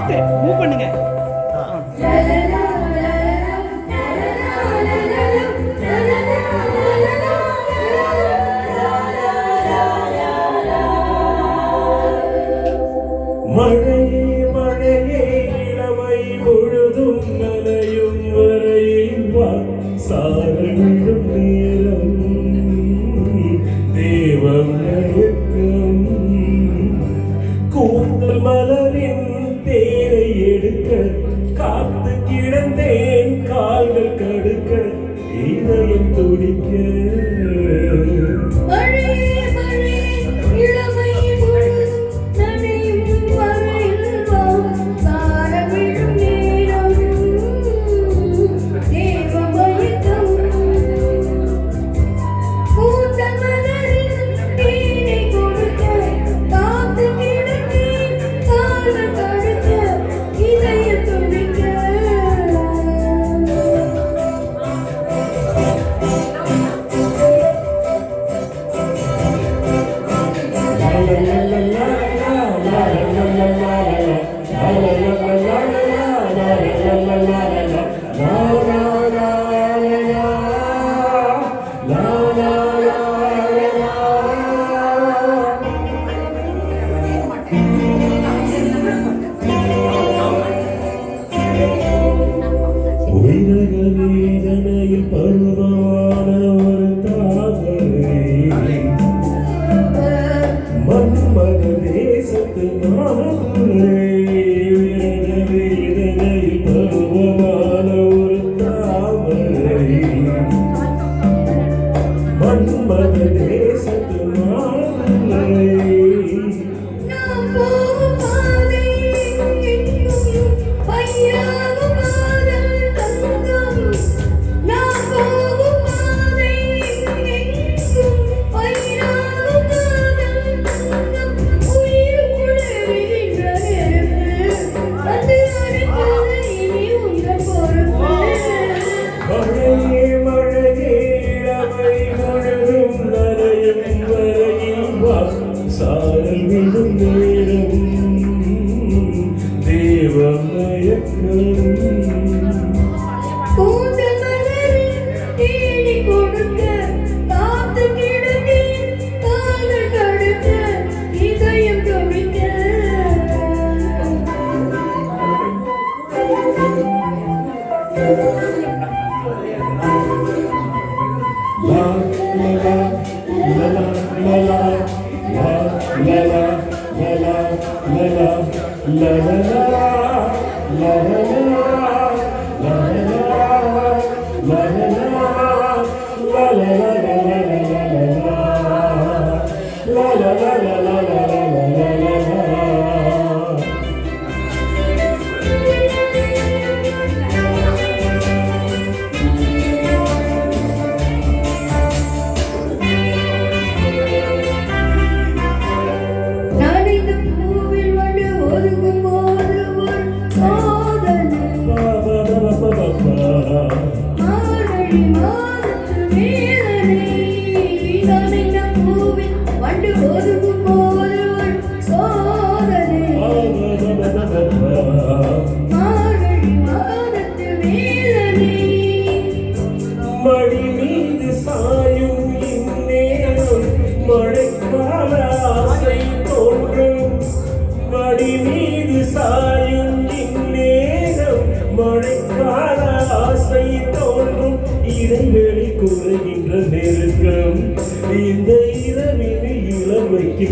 Left move பண்ணுங்க. மழையே மழையே இளமை முழுதும் நனையும் வரையில் சாரல் விழும் நேரம் தேவம் நயக்கம் கூந்தல் மலரின் தேரை எடுக்க காத்து கிடந்தேன் கால்கள் கடுக்க இதயம் துடிக்க வேதனையில் பருவமான ஒரு தாவரை மன்மத தேசத்து வேதனையில் பருவமான ஒரு தாவரை மன்மத தேசத்து மாலை சாரல் விடும் நேரம் தேவமயக்கம் மடி மீது சாயும் இந்நேரம் மழைக்கால ஆசை தோன்றும் மடி மீது சாயும் இந்நேரம் மழைக்கால ஆசை தோன்றும் இடைவெளி குறைகின்ற நெருக்கம் இந்த இரவினை இளமைக்கு